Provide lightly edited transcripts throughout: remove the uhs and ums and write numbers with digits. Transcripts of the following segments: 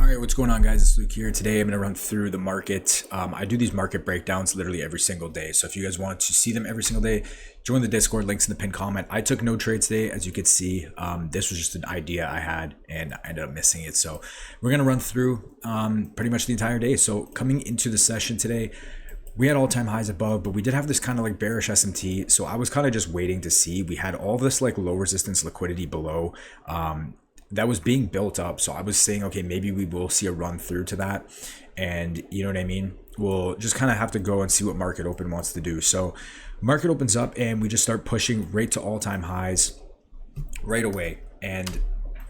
Alright, what's going on, guys? It's Luke here. Today I'm going to run through the market. I do these market breakdowns literally every single day. So if you guys want to see them every single day, join the Discord, links in the pinned comment. I took no trades today, as you could see. This was just an idea I had and I ended up missing it. So we're going to run through pretty much the entire day. So coming into the session today, we had all-time highs above, but we did have this kind of like bearish SMT. So I was kind of just waiting to see. We had all this like low resistance liquidity below. That was being built up. So I was saying, okay, maybe we will see a run through to that. And you know what I mean? We'll just kind of have to go and see what market open wants to do. So market opens up and we just start pushing right to all-time highs right away. And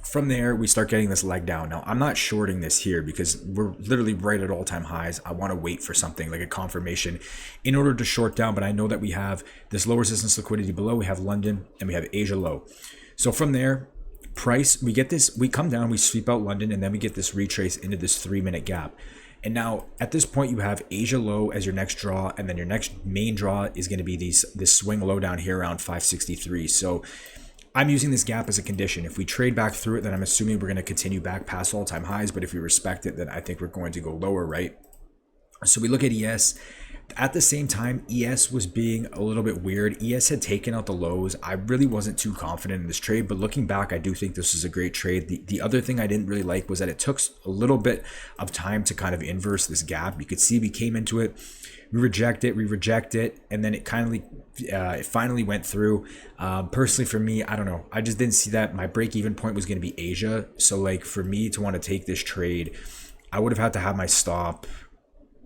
from there, we start getting this leg down. Now, I'm not shorting this here because we're literally right at all-time highs. I want to wait for something like a confirmation in order to short down. But I know that we have this low resistance liquidity below. We have London and we have Asia low. So from there, price, we get this, we come down, we sweep out London, and then we get this retrace into this 3-minute gap. And now at this point you have Asia low as your next draw, and then your next main draw is going to be this swing low down here around 563. So I'm using this gap as a condition. If we trade back through it, then I'm assuming we're going to continue back past all-time highs, but if we respect it, then I think we're going to go lower, right? So we look at ES. At the same time, ES was being a little bit weird. ES had taken out the lows. I really wasn't too confident in this trade, but looking back, I do think this is a great trade. The other thing I didn't really like was that it took a little bit of time to kind of inverse this gap. You could see we came into it, we reject it, and then it it finally went through. Personally, for me, I don't know. I just didn't see that. My break-even point was going to be Asia. So like for me to want to take this trade, I would have had to have my stop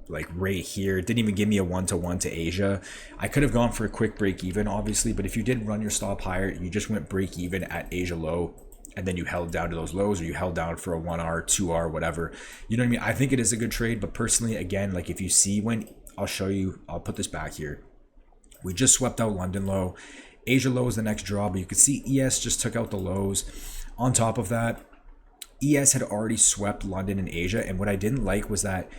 like right here. It didn't even give me a 1-to-1 to Asia. I could have gone for a quick break even, obviously, but if you did run your stop higher, you just went break even at Asia low, and then you held down to those lows, or you held down for a 1R, 2R, whatever. You know what I mean? I think it is a good trade, but personally, again, like if you see when, I'll show you, I'll put this back here. We just swept out London low. Asia low is the next draw, but you can see ES just took out the lows. On top of that, ES had already swept London and Asia, and what I didn't like was that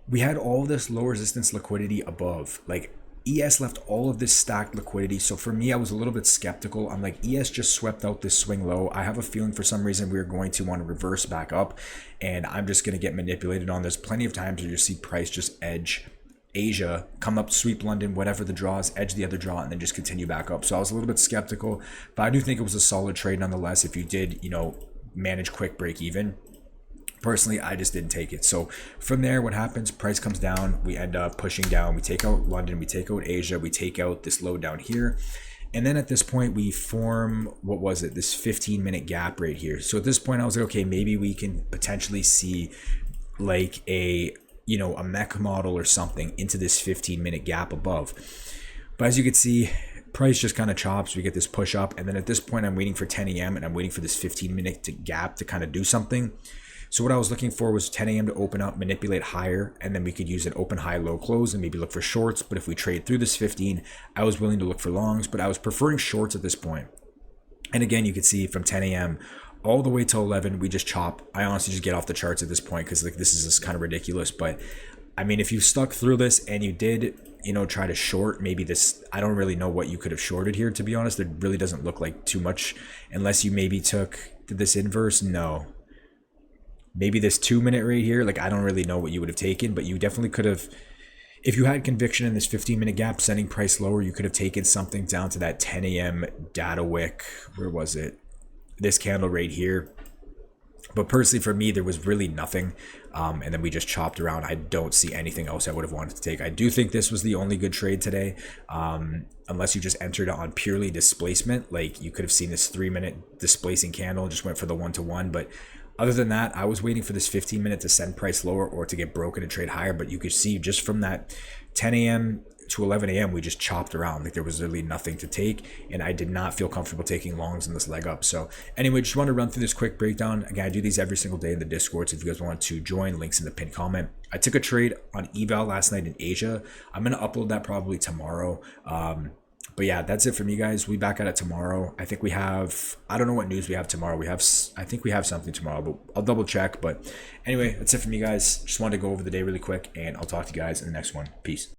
we had all this low resistance liquidity above. Like ES left all of this stacked liquidity. So for me, I was a little bit skeptical. I'm like, ES just swept out this swing low. I have a feeling for some reason we're going to want to reverse back up, and I'm just going to get manipulated on this. Plenty of times where you see price just edge Asia, come up, sweep London, whatever the draw is, edge the other draw, and then just continue back up. So I was a little bit skeptical, but I do think it was a solid trade nonetheless. If you did, you know, manage quick break even. Personally, I just didn't take it. So from there, what happens? Price comes down. We end up pushing down. We take out London. We take out Asia. We take out this low down here. And then at this point, we form, what was it? This 15-minute gap right here. So at this point, I was like, okay, maybe we can potentially see like a, you know, a mech model or something into this 15-minute gap above. But as you can see, price just kind of chops. We get this push up. And then at this point, I'm waiting for 10 a.m. and I'm waiting for this 15-minute gap to kind of do something. So what I was looking for was 10 a.m. to open up, manipulate higher, and then we could use an open, high, low, close, and maybe look for shorts. But if we trade through this 15, I was willing to look for longs, but I was preferring shorts at this point. And again, you can see from 10 a.m. all the way till 11, we just chop. I honestly just get off the charts at this point because like this is just kind of ridiculous. But I mean, if you stuck through this and you did, you know, try to short maybe this, I don't really know what you could have shorted here, to be honest. It really doesn't look like too much unless you maybe took this inverse. No. Maybe this 2-minute right here, like I don't really know what you would have taken, but you definitely could have, if you had conviction in this 15-minute gap, sending price lower, you could have taken something down to that 10 a.m. data wick. Where was it? This candle right here. But personally for me, there was really nothing. And then we just chopped around. I don't see anything else I would have wanted to take. I do think this was the only good trade today. Unless you just entered on purely displacement, like you could have seen this 3-minute displacing candle, just went for the 1-to-1, but other than that, I was waiting for this 15-minute to send price lower or to get broken and trade higher. But you could see just from that 10 a.m. to 11 a.m., we just chopped around. Like there was literally nothing to take. And I did not feel comfortable taking longs in this leg up. So anyway, just want to run through this quick breakdown. Again, I do these every single day in the Discord. So if you guys want to join, links in the pinned comment. I took a trade on eval last night in Asia. I'm going to upload that probably tomorrow. But yeah, that's it from you guys. We'll be back at it tomorrow. I think we have, I don't know what news we have tomorrow. I think we have something tomorrow, but I'll double check. But anyway, that's it from you guys. Just wanted to go over the day really quick, and I'll talk to you guys in the next one. Peace.